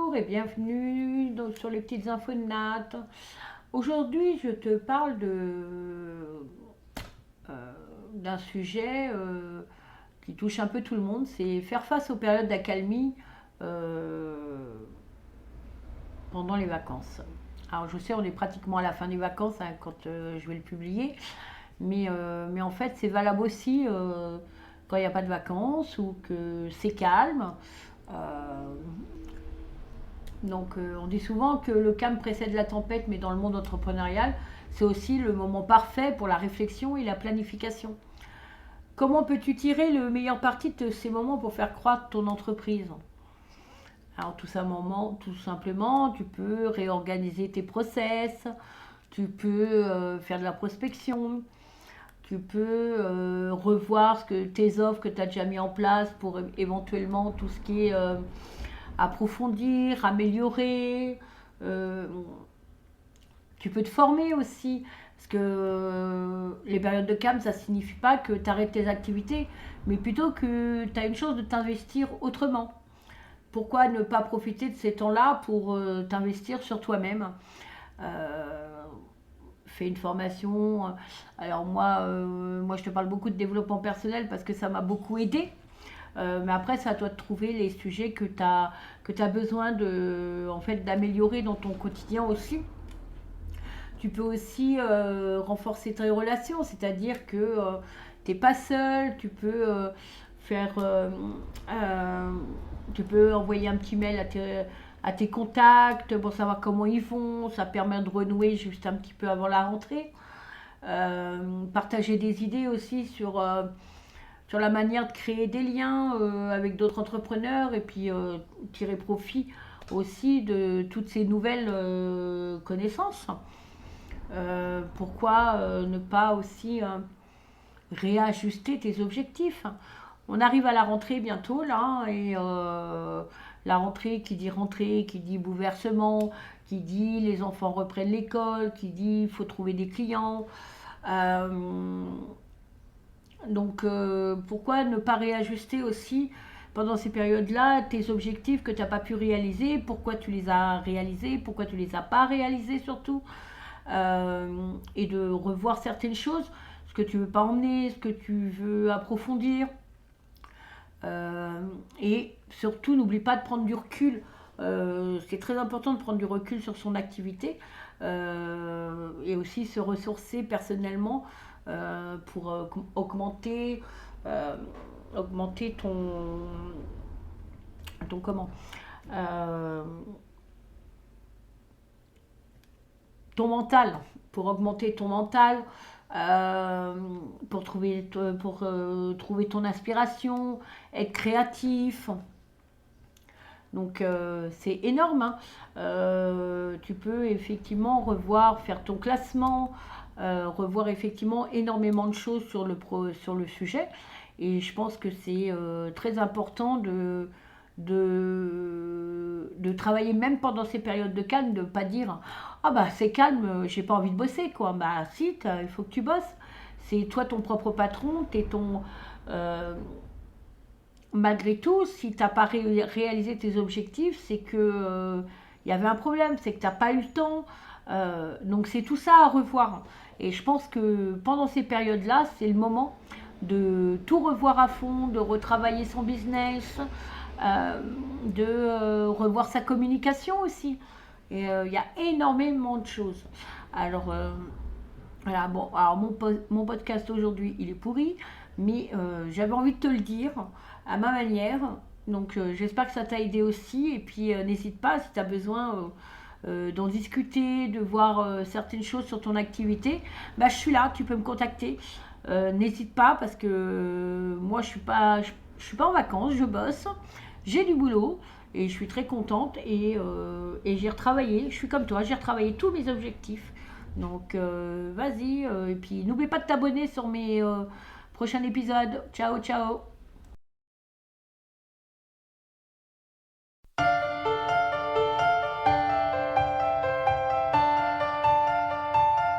Bonjour et bienvenue sur les petites infos de Nat. Aujourd'hui, je te parle d'un sujet qui touche un peu tout le monde, c'est faire face aux périodes d'accalmie euh, pendant les vacances. Alors je sais, on est pratiquement à la fin des vacances quand je vais le publier, mais en fait c'est valable aussi quand il n'y a pas de vacances ou que c'est calme. Euh, on dit souvent que le calme précède la tempête, mais dans le monde entrepreneurial, c'est aussi le moment parfait pour la réflexion et la planification. Comment peux-tu tirer le meilleur parti de ces moments pour faire croître ton entreprise? Alors tout simplement, tu peux réorganiser tes process, tu peux faire de la prospection, tu peux revoir tes offres que tu as déjà mis en place pour éventuellement tout ce qui est approfondir, améliorer. Euh, Tu peux te former aussi. Parce que les périodes de calme, ça ne signifie pas que tu arrêtes tes activités, mais plutôt que tu as une chance de t'investir autrement. Pourquoi ne pas profiter de ces temps-là pour t'investir sur toi-même? euh, Fais une formation. Alors moi, je te parle beaucoup de développement personnel parce que ça m'a beaucoup aidé. Mais après, c'est à toi de trouver les sujets que tu as besoin en fait, d'améliorer dans ton quotidien aussi. Tu peux aussi renforcer tes relations, c'est-à-dire que tu n'es pas seul, faire, euh, euh, tu peux envoyer un petit mail à tes contacts pour savoir comment ils vont, ça permet de renouer juste un petit peu avant la rentrée. Partager des idées aussi sur la manière de créer des liens avec d'autres entrepreneurs et puis tirer profit aussi de toutes ces nouvelles connaissances. Pourquoi ne pas aussi réajuster tes objectifs? On arrive à la rentrée bientôt là, et la rentrée qui dit bouleversement, qui dit les enfants reprennent l'école, qui dit il faut trouver des clients. Euh, Pourquoi ne pas réajuster aussi pendant ces périodes-là tes objectifs que tu n'as pas pu réaliser, pourquoi tu les as réalisés, pourquoi tu les as pas réalisés surtout, et de revoir certaines choses, ce que tu veux pas emmener, ce que tu veux approfondir. Et surtout, n'oublie pas de prendre du recul. C'est très important de prendre du recul sur son activité et aussi se ressourcer personnellement pour euh, augmenter ton comment euh, ton mental, pour augmenter ton mental, euh, trouver ton inspiration, être créatif. C'est énorme, hein. Tu peux effectivement faire ton classement, revoir effectivement énormément de choses sur le sujet. Et je pense que c'est très important de travailler même pendant ces périodes de calme, de ne pas dire ah bah c'est calme, j'ai pas envie de bosser quoi. Bah si, il faut que tu bosses. C'est toi ton propre patron, t'es ton. euh, Malgré tout, si tu n'as pas réalisé tes objectifs, c'est que y avait un problème, c'est que tu n'as pas eu le temps. Donc c'est tout ça à revoir. Et je pense que pendant ces périodes-là, c'est le moment de tout revoir à fond, de retravailler son business, euh, de revoir sa communication aussi. Et il y a énormément de choses. Alors, voilà, bon, alors mon podcast aujourd'hui, il est pourri, mais j'avais envie de te le dire à ma manière. J'espère que ça t'a aidé aussi. Et puis, n'hésite pas si tu as besoin d'en discuter, de voir certaines choses sur ton activité. Bah, je suis là, tu peux me contacter. N'hésite pas parce que moi, je suis pas en vacances, je bosse. J'ai du boulot et je suis très contente et j'ai retravaillé. Je suis comme toi, j'ai retravaillé tous mes objectifs. Vas-y, et puis n'oublie pas de t'abonner sur mes prochains épisodes. Ciao, ciao.